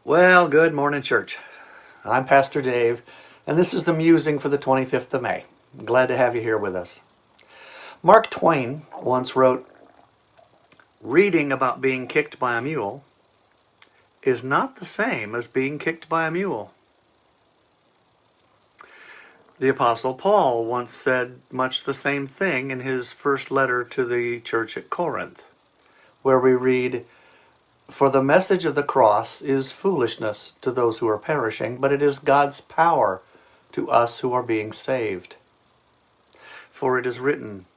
Well, good morning, church. I'm Pastor Dave, and this is the musing for the 25th of May. I'm glad to have you here with us. Mark Twain once wrote, "Reading about being kicked by a mule is not the same as being kicked by a mule." The Apostle Paul once said much the same thing in his first letter to the church at Corinth, where we read, "For the message of the cross is foolishness to those who are perishing, but it is God's power to us who are being saved. For it is written,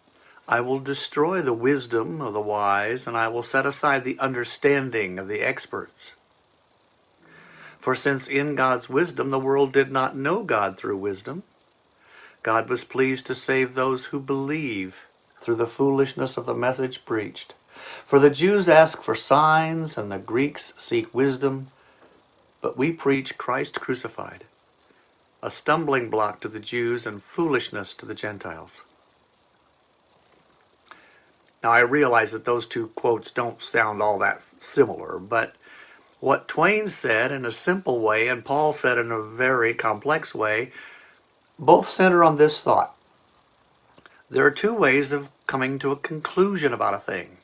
I will destroy the wisdom of the wise, and I will set aside the understanding of the experts. For since in God's wisdom the world did not know God through wisdom, God was pleased to save those who believe through the foolishness of the message preached. For the Jews ask for signs, and the Greeks seek wisdom, but we preach Christ crucified, a stumbling block to the Jews and foolishness to the Gentiles." Now, I realize that those two quotes don't sound all that similar, but what Twain said in a simple way and Paul said in a very complex way both center on this thought. There are two ways of coming to a conclusion about a thing: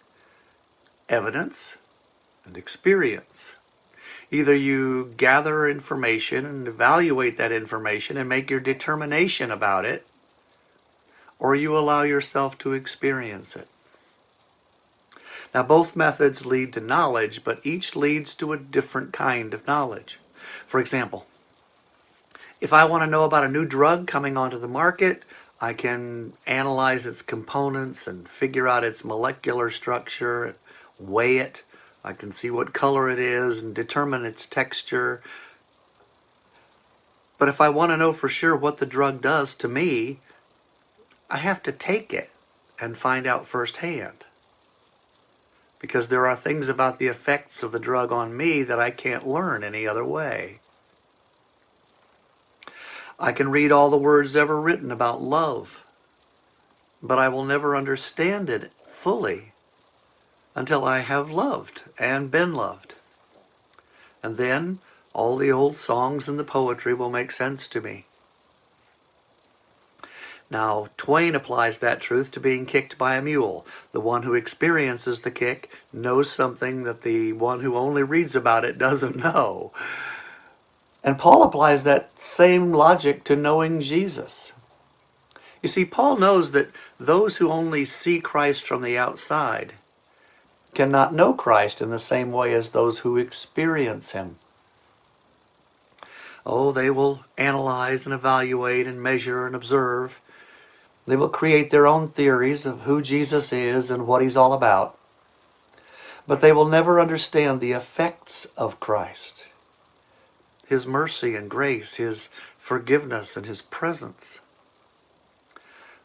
evidence and experience. Either you gather information and evaluate that information and make your determination about it, or you allow yourself to experience it. Now, both methods lead to knowledge, but each leads to a different kind of knowledge. For example, if I want to know about a new drug coming onto the market, I can analyze its components and figure out its molecular structure, weigh it. I can see what color it is and determine its texture. But if I want to know for sure what the drug does to me, I have to take it and find out firsthand. Because there are things about the effects of the drug on me that I can't learn any other way. I can read all the words ever written about love, but I will never understand it fully until I have loved and been loved. And then all the old songs and the poetry will make sense to me. Now, Twain applies that truth to being kicked by a mule. The one who experiences the kick knows something that the one who only reads about it doesn't know. And Paul applies that same logic to knowing Jesus. You see, Paul knows that those who only see Christ from the outside cannot know Christ in the same way as those who experience him. Oh, they will analyze and evaluate and measure and observe. They will create their own theories of who Jesus is and what he's all about. But they will never understand the effects of Christ, his mercy and grace, his forgiveness and his presence.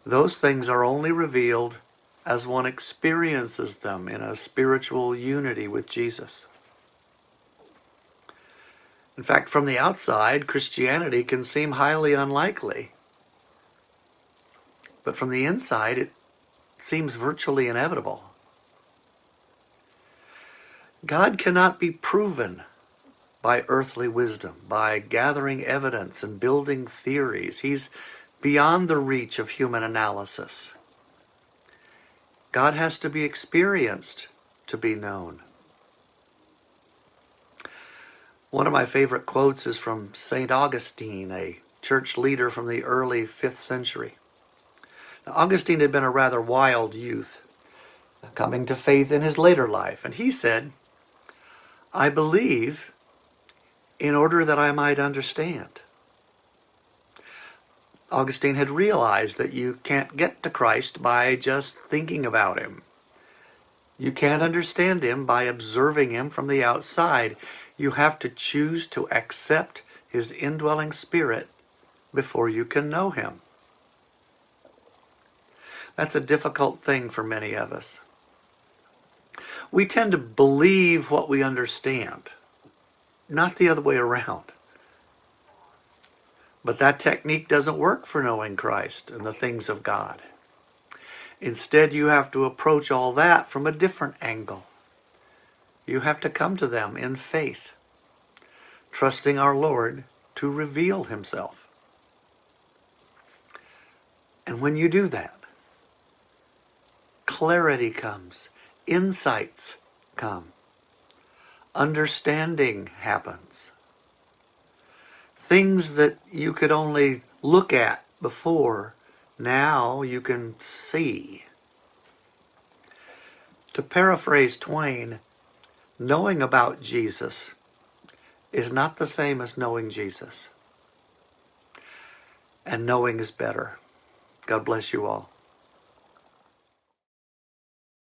Those things are only revealed as one experiences them in a spiritual unity with Jesus. In fact, from the outside, Christianity can seem highly unlikely. But from the inside, it seems virtually inevitable. God cannot be proven by earthly wisdom, by gathering evidence and building theories. He's beyond the reach of human analysis. God has to be experienced to be known. One of my favorite quotes is from St. Augustine, a church leader from the early 5th century. Now, Augustine had been a rather wild youth, coming to faith in his later life, and he said, "I believe in order that I might understand." Augustine had realized that you can't get to Christ by just thinking about him. You can't understand him by observing him from the outside. You have to choose to accept his indwelling spirit before you can know him. That's a difficult thing for many of us. We tend to believe what we understand, not the other way around. But that technique doesn't work for knowing Christ and the things of God. Instead, you have to approach all that from a different angle. You have to come to them in faith. trusting our Lord to reveal himself. And when you do that, clarity comes, insights come, understanding happens. Things that you could only look at before, now you can see. To paraphrase Twain, knowing about Jesus is not the same as knowing Jesus. And knowing is better. God bless you all.